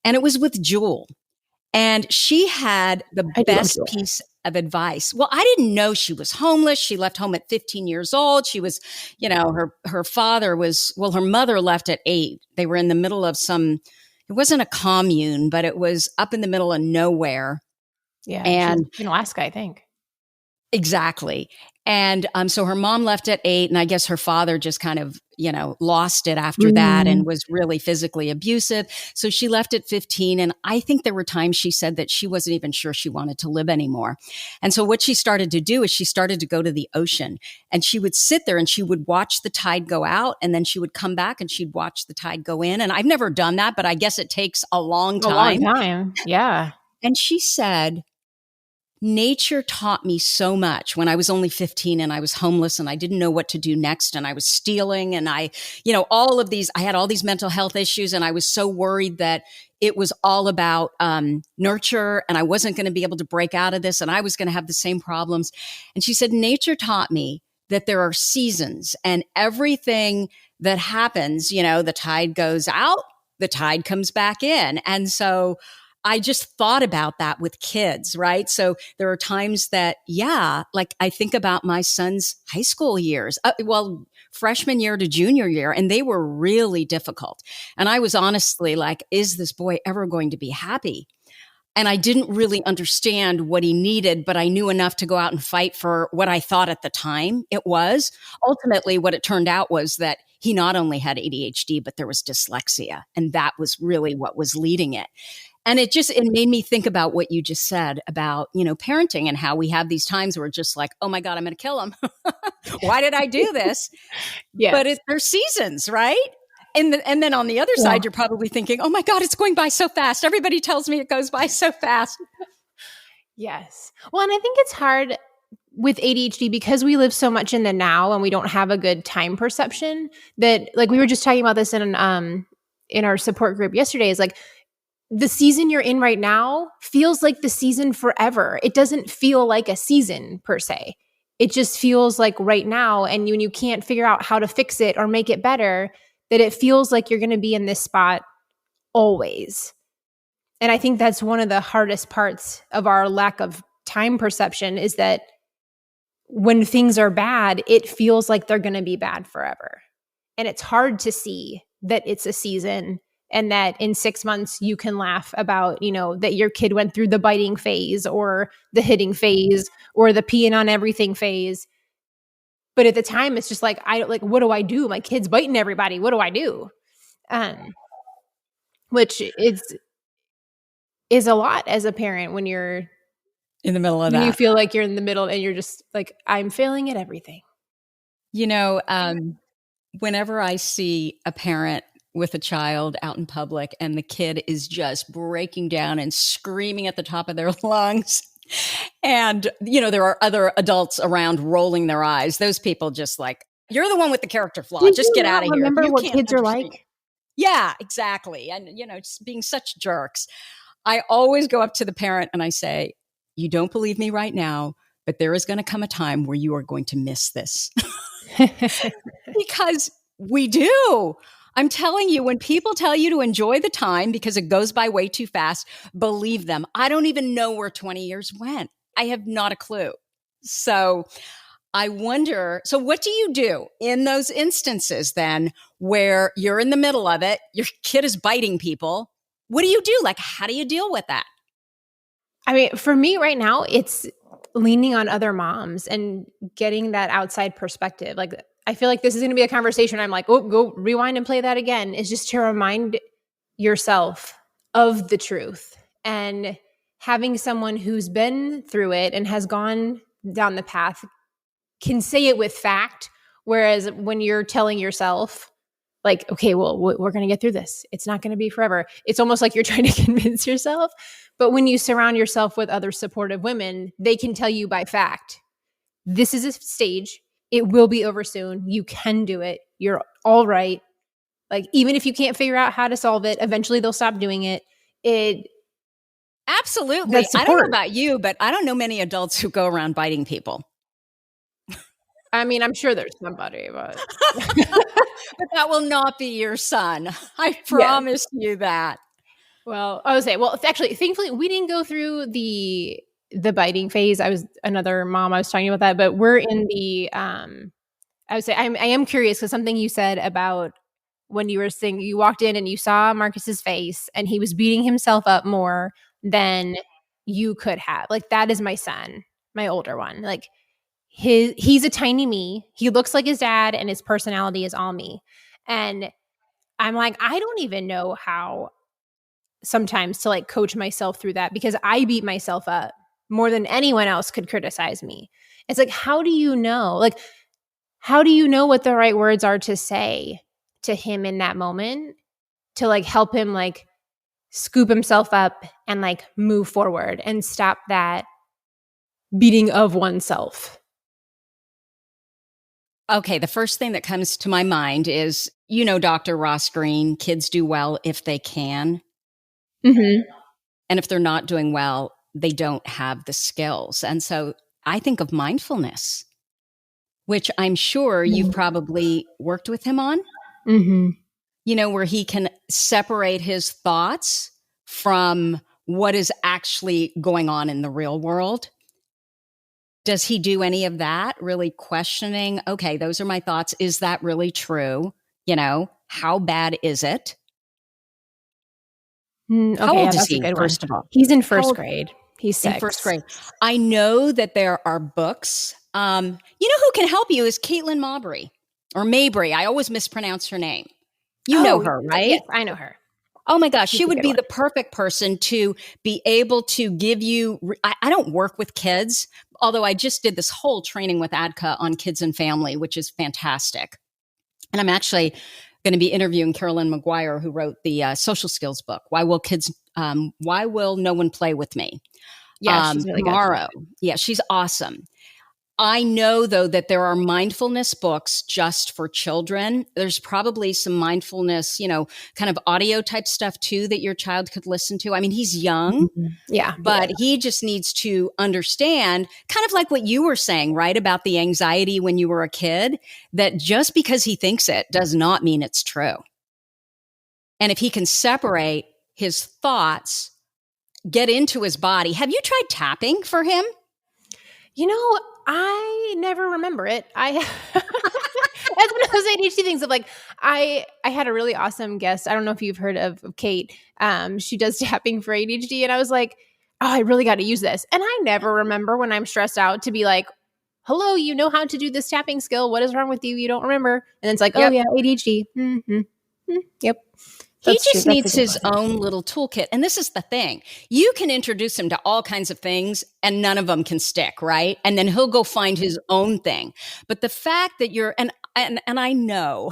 And it was with Jewel. And she had the best piece of advice. Well, I didn't know she was homeless. She left home at 15 years old. She was, her father was, her mother left at 8. They were in the middle of it wasn't a commune, but it was up in the middle of nowhere. Yeah. And in Alaska, I think. Exactly. And so her mom left at 8, and I guess her father just kind of, lost it after that and was really physically abusive. So she left at 15. And I think there were times she said that she wasn't even sure she wanted to live anymore. And so what she started to do is she started to go to the ocean, and she would sit there and she would watch the tide go out, and then she would come back and she'd watch the tide go in. And I've never done that, but I guess it takes a long time. A long time. Yeah. And she said, nature taught me so much when I was only 15 and I was homeless and I didn't know what to do next. And I was stealing, and I had all these mental health issues, and I was so worried that it was all about nurture, and I wasn't going to be able to break out of this, and I was going to have the same problems. And she said, nature taught me that there are seasons, and everything that happens, the tide goes out, the tide comes back in. And so I just thought about that with kids, right? So there are times that, yeah, like I think about my son's high school years, freshman year to junior year, and they were really difficult. And I was honestly like, is this boy ever going to be happy? And I didn't really understand what he needed, but I knew enough to go out and fight for what I thought at the time it was. Ultimately, what it turned out was that he not only had ADHD, but there was dyslexia. And that was really what was leading it. And it made me think about what you just said about, parenting and how we have these times where we're just like, oh my God, I'm going to kill him. Why did I do this? Yes. But there's seasons, right? And then on the other side, you're probably thinking, oh my God, it's going by so fast. Everybody tells me it goes by so fast. Yes. Well, and I think it's hard with ADHD because we live so much in the now and we don't have a good time perception that, like, we were just talking about this in our support group yesterday, is like the season you're in right now feels like the season forever. It doesn't feel like a season per se. It just feels like right now. And when you can't figure out how to fix it or make it better, that it feels like you're going to be in this spot always. And I think that's one of the hardest parts of our lack of time perception, is that when things are bad, it feels like they're going to be bad forever. And it's hard to see that it's a season and that in 6 months you can laugh about, that your kid went through the biting phase or the hitting phase or the peeing on everything phase. But at the time, it's just like, what do I do? My kid's biting everybody. What do I do? Which is a lot as a parent when you're in the middle of that. You feel like you're in the middle and you're just like, I'm failing at everything. Whenever I see a parent with a child out in public and the kid is just breaking down and screaming at the top of their lungs, and, there are other adults around rolling their eyes, those people just like, you're the one with the character flaw. Just get out of here. Remember what kids are like? Yeah, exactly. And, just being such jerks. I always go up to the parent and I say, you don't believe me right now, but there is going to come a time where you are going to miss this. Because we do. I'm telling you, when people tell you to enjoy the time because it goes by way too fast, believe them. I don't even know where 20 years went. I have not a clue. So I wonder, so what do you do in those instances then where you're in the middle of it, your kid is biting people? What do you do? Like, how do you deal with that? I mean, for me right now, it's leaning on other moms and getting that outside perspective. Like, I feel like this is going to be a conversation. I'm like, oh, go rewind and play that again. Is just to remind yourself of the truth, and having someone who's been through it and has gone down the path can say it with fact. Whereas when you're telling yourself, like, okay, well, we're going to get through this. It's not going to be forever. It's almost like you're trying to convince yourself. But when you surround yourself with other supportive women, they can tell you by fact, this is a stage. It will be over soon. You can do it. You're all right. Like, even if you can't figure out how to solve it, eventually they'll stop doing it. Absolutely. I don't know about you, but I don't know many adults who go around biting people. I mean, I'm sure there's somebody, but but that will not be your son. I promise you that. Well, I would say, actually, thankfully, we didn't go through the biting phase. I was another mom. I was talking about that, but we're in the. I would say I am curious because something you said about when you were saying you walked in and you saw Marcus's face and he was beating himself up more than you could have. Like, that is my son, my older one. Like, he's a tiny me. He looks like his dad and his personality is all me. And I'm like, I don't even know how sometimes to like coach myself through that, because I beat myself up more than anyone else could criticize me. It's like, how do you know? Like, how do you know what the right words are to say to him in that moment to like help him like scoop himself up and like move forward and stop that beating of oneself? Okay, the first thing that comes to my mind is, Dr. Ross Green, kids do well if they can. Mm-hmm. And if they're not doing well, they don't have the skills. And so I think of mindfulness, which I'm sure you've probably worked with him on, where he can separate his thoughts from what is actually going on in the real world. Does he do any of that? Really questioning, okay, those are my thoughts. Is that really true? How bad is it? How Okay, old yeah, is that's a he, good one. first of all? He's in How first old? grade. He's In first 6. grade. I know that there are books. Who can help you is Caitlin Mabry or Mabry. I always mispronounce her name. You know Oh, her, yes, right? I know her. Oh my gosh, She's she a would good be one. the perfect person to be able to give you. I don't work with kids, although I just did this whole training with ADCA on kids and family, which is fantastic. And I'm actually going to be interviewing Carolyn McGuire, who wrote the social skills book. Why will no one play with me? Yeah, she's really good. Tomorrow. Yeah, she's awesome. I know, though, that there are mindfulness books just for children. There's probably some mindfulness, kind of audio type stuff too that your child could listen to. I mean, he's young, Yeah. but he just needs to understand, kind of like what you were saying, right? About the anxiety when you were a kid, that just because he thinks it does not mean it's true. And if he can separate his thoughts, get into his body. Have you tried tapping for him? I never remember it. That's one of those ADHD things of like, I had a really awesome guest. I don't know if you've heard of Kate. She does tapping for ADHD. And I was like, oh, I really got to use this. And I never remember when I'm stressed out to be like, hello, you know how to do this tapping skill. What is wrong with you? You don't remember. And then it's like, oh Yep. yeah, ADHD. Yep. He That's true. just That's needs a good his one. own little toolkit. And this is the thing. You can introduce him to all kinds of things and none of them can stick, right? And then he'll go find his own thing. But the fact that and I know,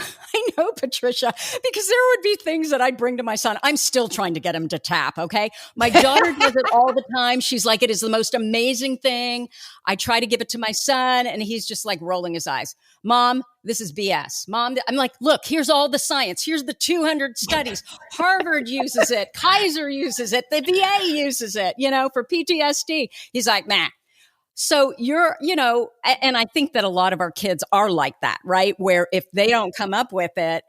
Patricia, because there would be things that I'd bring to my son. I'm still trying to get him to tap, okay? My daughter does it all the time. She's like, it is the most amazing thing. I try to give it to my son and he's just like rolling his eyes. Mom, this is BS. Mom, I'm like, look, here's all the science. Here's the 200 studies. Harvard uses it. Kaiser uses it. The VA uses it, for PTSD. He's like, nah. So and I think that a lot of our kids are like that, right? Where if they don't come up with it,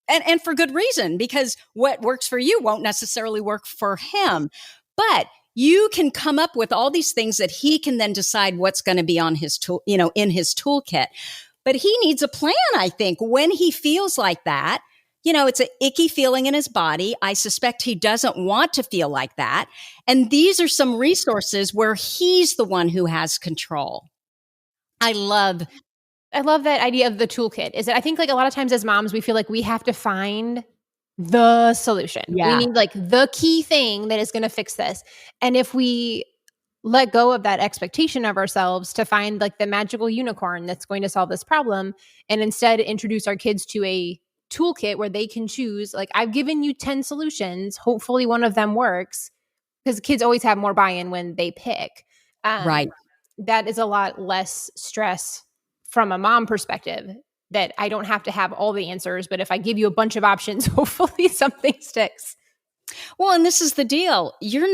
and for good reason, because what works for you won't necessarily work for him. But you can come up with all these things that he can then decide what's going to be on his tool, in his toolkit. But he needs a plan, I think, when he feels like that. It's an icky feeling in his body. I suspect he doesn't want to feel like that. And these are some resources where he's the one who has control. I love that idea of the toolkit. Is that I think like a lot of times as moms, we feel like we have to find the solution. Yeah. We need like the key thing that is going to fix this. And if we let go of that expectation of ourselves to find like the magical unicorn that's going to solve this problem and instead introduce our kids to a toolkit where they can choose, like, I've given you 10 solutions, hopefully one of them works, because kids always have more buy-in when they pick. Right. That is a lot less stress from a mom perspective, that I don't have to have all the answers, but if I give you a bunch of options, hopefully something sticks. Well, and this is the deal. You're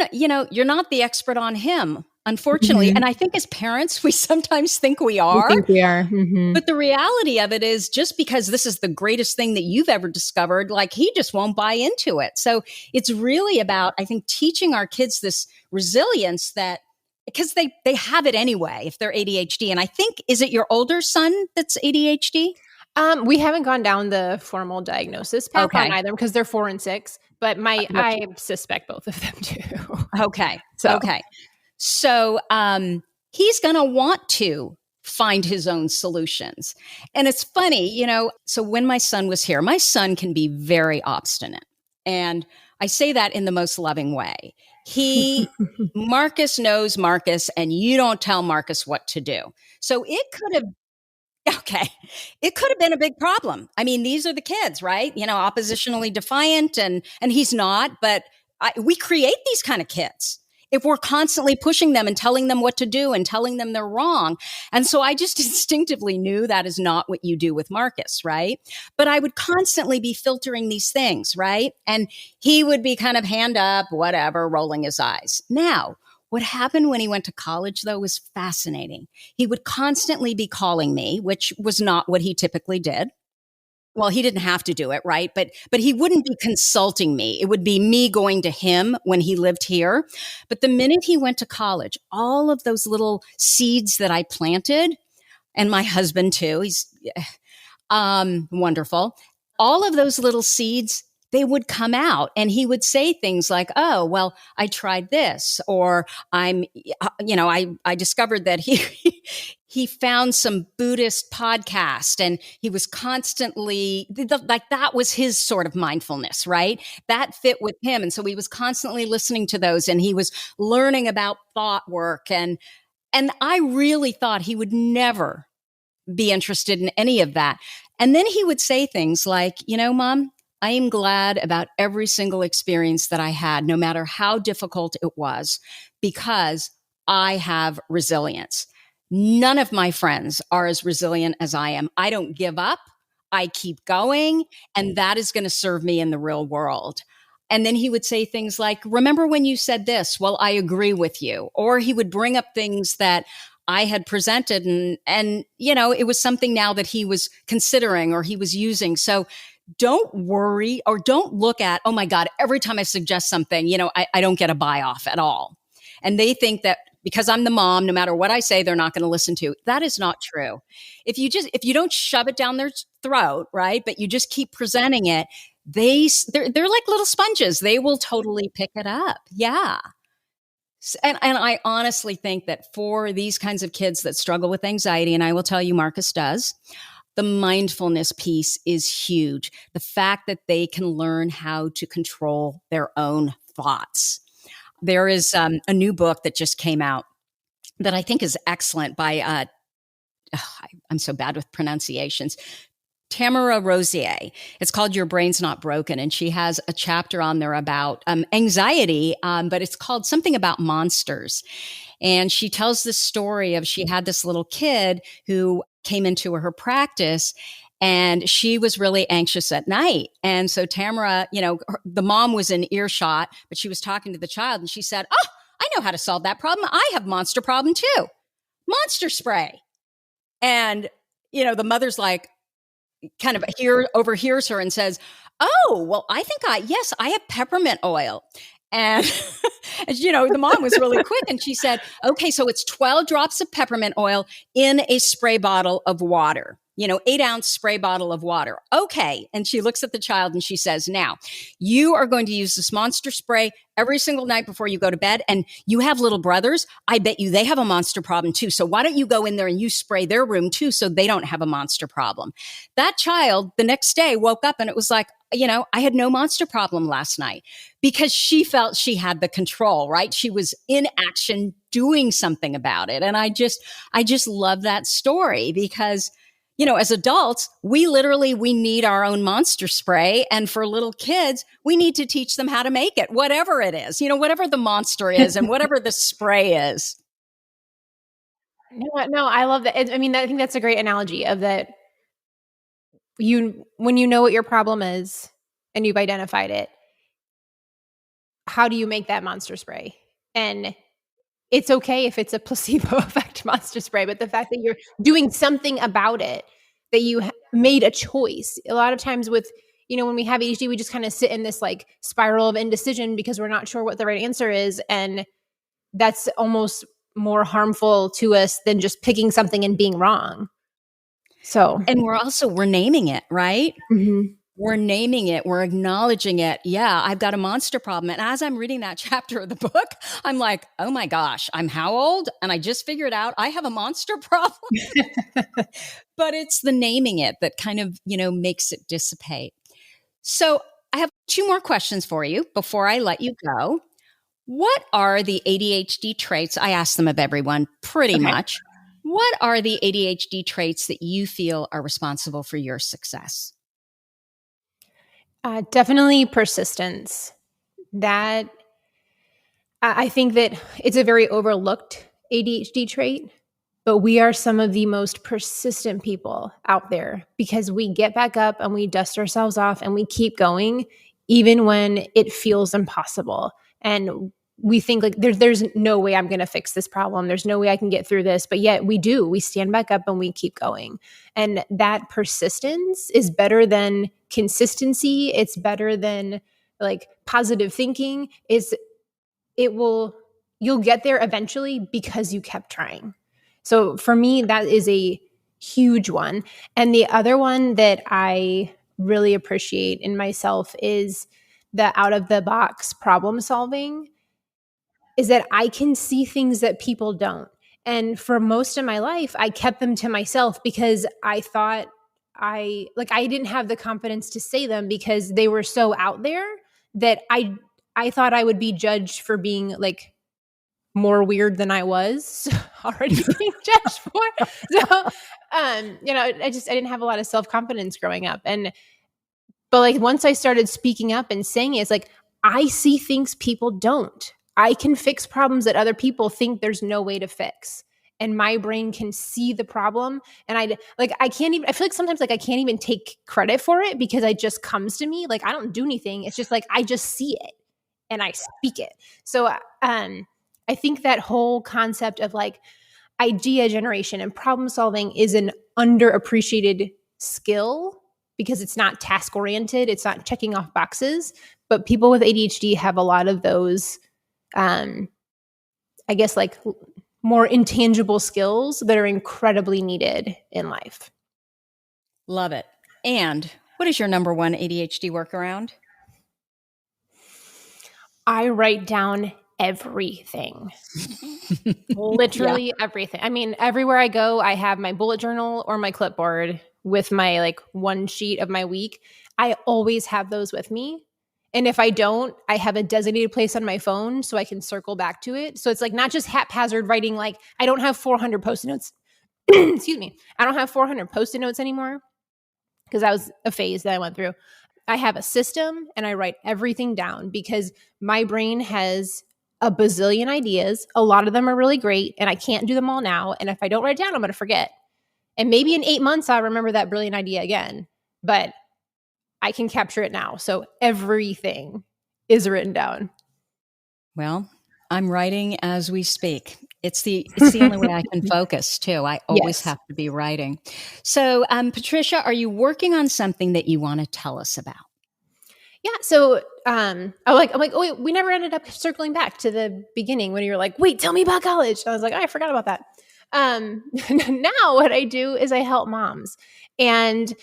not the expert on him, unfortunately. And I think as parents, we sometimes think we are. We think we are. But the reality of it is, just because this is the greatest thing that you've ever discovered, like, he just won't buy into it. So it's really about, I think, teaching our kids this resilience, that because they have it anyway if they're ADHD. And I think, is it your older son that's ADHD? We haven't gone down the formal diagnosis path on either, because they're 4 and 6, but I suspect both of them too. Okay. So He's going to want to find his own solutions. And it's funny, so when my son was here, my son can be very obstinate. And I say that in the most loving way. Marcus knows Marcus, and you don't tell Marcus what to do. So it could have been a big problem. I mean, these are the kids, right? Oppositionally defiant, and he's not, but we create these kind of kids if we're constantly pushing them and telling them what to do and telling them they're wrong. And so I just instinctively knew that is not what you do with Marcus, right? But I would constantly be filtering these things, right? And he would be kind of hand up, whatever, rolling his eyes. Now, what happened when he went to college, though, was fascinating. He would constantly be calling me, which was not what he typically did. well, he didn't have to do it, right? But he wouldn't be consulting me. It would be me going to him when he lived here. But the minute he went to college, all of those little seeds that I planted, and my husband too, he's wonderful. All of those little seeds, they would come out and he would say things like, oh, well, I tried this, or I discovered that he found some Buddhist podcast and he was constantly like, that was his sort of mindfulness, right? That fit with him. And so he was constantly listening to those and he was learning about thought work. And I really thought he would never be interested in any of that. And then he would say things like, Mom, I am glad about every single experience that I had, no matter how difficult it was, because I have resilience. None of my friends are as resilient as I am. I don't give up. I keep going, and that is going to serve me in the real world. And then he would say things like, remember when you said this? Well, I agree with you. Or he would bring up things that I had presented and it was something now that he was considering or he was using. So don't worry or don't look at, oh my God, every time I suggest something, I don't get a buy off at all. And they think that because I'm the mom, no matter what I say, they're not going to listen to. That is not true. If you don't shove it down their throat, right, but you just keep presenting it, they're like little sponges. They will totally pick it up. Yeah. And I honestly think that for these kinds of kids that struggle with anxiety, and I will tell you, Marcus does, the mindfulness piece is huge. The fact that they can learn how to control their own thoughts. There is a new book that just came out that I think is excellent by, I'm so bad with pronunciations, Tamara Rosier. It's called Your Brain's Not Broken. And she has a chapter on there about anxiety, but it's called something about monsters. And she tells this story of she had this little kid who came into her practice and she was really anxious at night. And so Tamara, the mom was in earshot, but she was talking to the child and she said, oh, I know how to solve that problem. I have monster problem too. Monster spray. And, the mother's like, kind of overhears her and says, oh, well, I have peppermint oil. And, the mom was really quick and she said, okay, so it's 12 drops of peppermint oil in a spray bottle of water. 8-ounce spray bottle of water. Okay. And she looks at the child and she says, now you are going to use this monster spray every single night before you go to bed. And you have little brothers. I bet you they have a monster problem too. So why don't you go in there and you spray their room too, so they don't have a monster problem? That child the next day woke up and it was like, I had no monster problem last night because she felt she had the control, right? She was in action doing something about it. And I just love that story because as adults, we need our own monster spray. And for little kids, we need to teach them how to make it, whatever it is, whatever the monster is and whatever the spray is. No, I love that. I think that's a great analogy of that. When you know what your problem is and you've identified it, how do you make that monster spray? And it's okay if it's a placebo effect monster spray, but the fact that you're doing something about it, that you made a choice. A lot of times with, when we have ADHD, we just kind of sit in this like spiral of indecision because we're not sure what the right answer is. And that's almost more harmful to us than just picking something and being wrong. So, and we're naming it, right? Mm-hmm. We're naming it. We're acknowledging it. Yeah, I've got a monster problem. And as I'm reading that chapter of the book, I'm like, oh my gosh, I'm how old? And I just figured out I have a monster problem. But it's the naming it that kind of, makes it dissipate. So I have 2 more questions for you before I let you go. What are the ADHD traits? I ask them of everyone pretty much. What are the ADHD traits that you feel are responsible for your success? Definitely persistence. That I think that it's a very overlooked ADHD trait, but we are some of the most persistent people out there because we get back up and we dust ourselves off and we keep going even when it feels impossible. And we think like there's no way I'm going to fix this problem. There's no way I can get through this. But yet we do. We stand back up and we keep going. And that persistence is better than consistency. It's better than like positive thinking. You'll get there eventually because you kept trying. So for me, that is a huge one. And the other one that I really appreciate in myself is the out of the box problem solving, is that I can see things that people don't. And for most of my life, I kept them to myself because I thought I didn't have the confidence to say them because they were so out there that I thought I would be judged for being like more weird than I was already being judged for. So, I didn't have a lot of self-confidence growing up. But like once I started speaking up and saying it, it's like, I see things people don't. I can fix problems that other people think there's no way to fix. And my brain can see the problem. And I can't even, I feel like sometimes like I can't even take credit for it because it just comes to me. Like I don't do anything. It's just like, I just see it and I speak it. So, I think that whole concept of like idea generation and problem solving is an underappreciated skill because it's not task oriented, it's not checking off boxes. But people with ADHD have a lot of those, I guess, like more intangible skills that are incredibly needed in life. Love it. And what is your number one ADHD workaround? I write down everything. Literally everything. I mean, everywhere I go, I have my bullet journal or my clipboard with my like one sheet of my week. I always have those with me. And if I don't, I have a designated place on my phone so I can circle back to it. So it's like not just haphazard writing, like I don't have 400 post-it notes. Excuse me. I don't have 400 post-it notes anymore because that was a phase that I went through. I have a system and I write everything down because my brain has a bazillion ideas. A lot of them are really great and I can't do them all now. And if I don't write it down, I'm going to forget. And maybe in 8 months, I'll remember that brilliant idea again, but I can capture it now. So everything is written down. Well, I'm writing as we speak. It's the only way I can focus too. I always have to be writing. So, Patricia, are you working on something that you want to tell us about? Yeah. So, I'm like, oh wait, we never ended up circling back to the beginning when you were like, wait, tell me about college. I was like, oh, I forgot about that. Now what I do is I help moms, and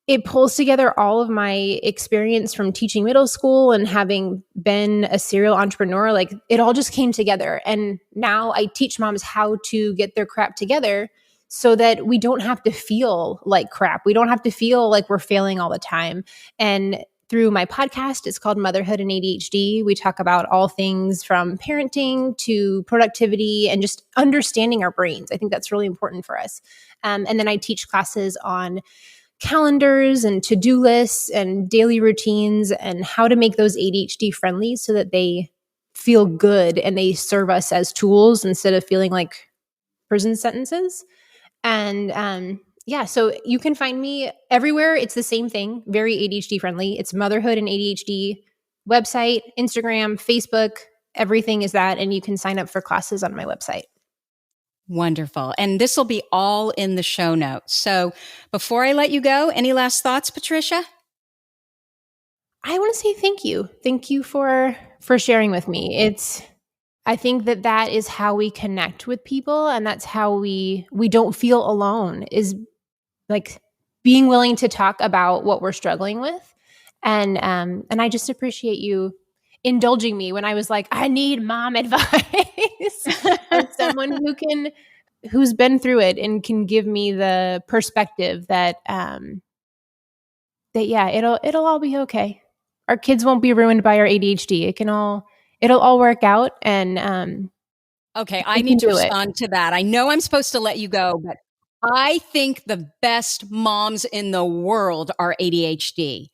it pulls together all of my experience from teaching middle school and having been a serial entrepreneur. Like it all just came together. And now I teach moms how to get their crap together so that we don't have to feel like crap. We don't have to feel like we're failing all the time. And through my podcast, it's called Motherhood and ADHD. We talk about all things from parenting to productivity and just understanding our brains. I think that's really important for us. And then I teach classes on calendars and to-do lists and daily routines and how to make those ADHD friendly so that they feel good and they serve us as tools instead of feeling like prison sentences. And so you can find me everywhere. It's the same thing, very ADHD friendly. It's Motherhood and ADHD website, Instagram, Facebook, everything is that. And you can sign up for classes on my website. Wonderful. And this will be all in the show notes. So before I let you go, any last thoughts, Patricia? I want to say thank you. Thank you for sharing with me. I think that is how we connect with people, and that's how we don't feel alone, is like being willing to talk about what we're struggling with. And I just appreciate you indulging me when I was like, I need mom advice and someone who's been through it and can give me the perspective that it'll all be okay. Our kids won't be ruined by our ADHD. It'll all work out. And okay, I need to respond to that. I know I'm supposed to let you go, but I think the best moms in the world are ADHD.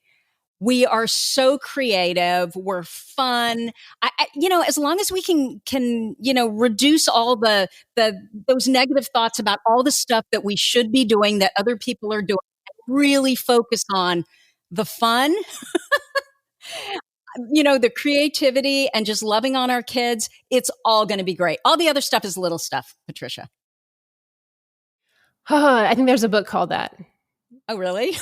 We are so creative. We're fun. As long as we can, reduce all those negative thoughts about all the stuff that we should be doing that other people are doing, really focus on the fun. the creativity and just loving on our kids, it's all going to be great. All the other stuff is little stuff, Patricia. I think there's a book called that. Oh, really?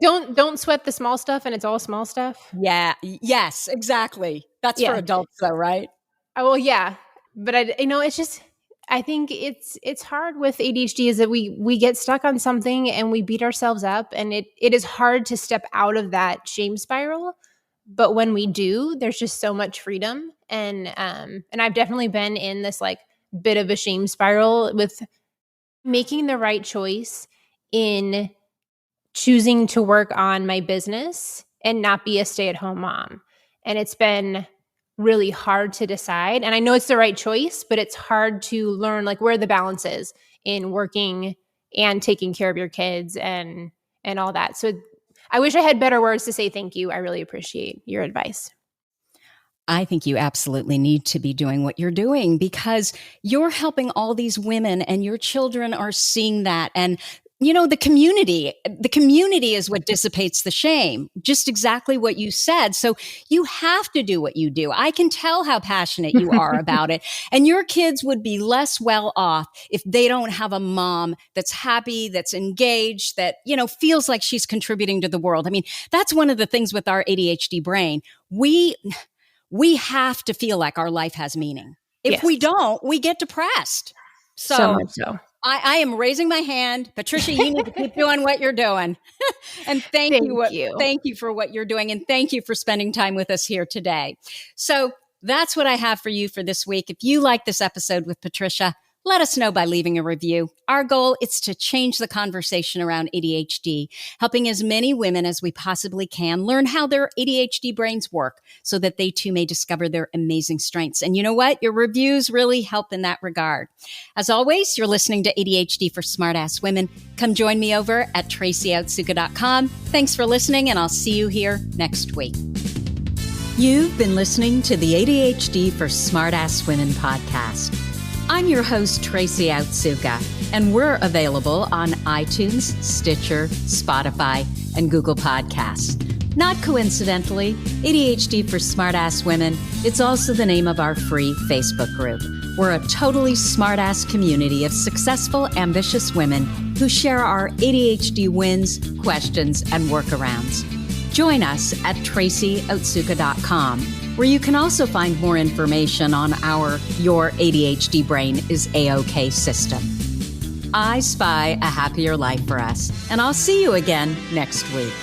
Don't sweat the small stuff, and it's all small stuff. Yeah. Yes, exactly. That's for adults though, right? Oh, well, yeah. But it's just, I think it's hard with ADHD is that we get stuck on something and we beat ourselves up, and it is hard to step out of that shame spiral. But when we do, there's just so much freedom. And I've definitely been in this like bit of a shame spiral with making the right choice in choosing to work on my business and not be a stay-at-home mom. And it's been really hard to decide. And I know it's the right choice, but it's hard to learn like where the balance is in working and taking care of your kids and all that. So I wish I had better words to say thank you. I really appreciate your advice. I think you absolutely need to be doing what you're doing because you're helping all these women and your children are seeing that. And the community is what dissipates the shame, just exactly what you said. So you have to do what you do. I can tell how passionate you are about it. And your kids would be less well off if they don't have a mom that's happy, that's engaged, that, feels like she's contributing to the world. I mean, that's one of the things with our ADHD brain. We have to feel like our life has meaning. If we don't, we get depressed. So much so. I am raising my hand. Patricia, you need to keep doing what you're doing. And thank you. Thank you for what you're doing. And thank you for spending time with us here today. So that's what I have for you for this week. If you like this episode with Patricia, let us know by leaving a review. Our goal is to change the conversation around ADHD, helping as many women as we possibly can learn how their ADHD brains work so that they too may discover their amazing strengths. And you know what? Your reviews really help in that regard. As always, you're listening to ADHD for Smartass Women. Come join me over at tracyoutsuka.com. Thanks for listening, and I'll see you here next week. You've been listening to the ADHD for Smartass Women podcast. I'm your host, Tracy Outsuka, and we're available on iTunes, Stitcher, Spotify, and Google Podcasts. Not coincidentally, ADHD for Smartass Women, it's also the name of our free Facebook group. We're a totally smartass community of successful, ambitious women who share our ADHD wins, questions, and workarounds. Join us at tracyoutsuka.com, where you can also find more information on our Your ADHD Brain is A-OK system. I spy a happier life for us, and I'll see you again next week.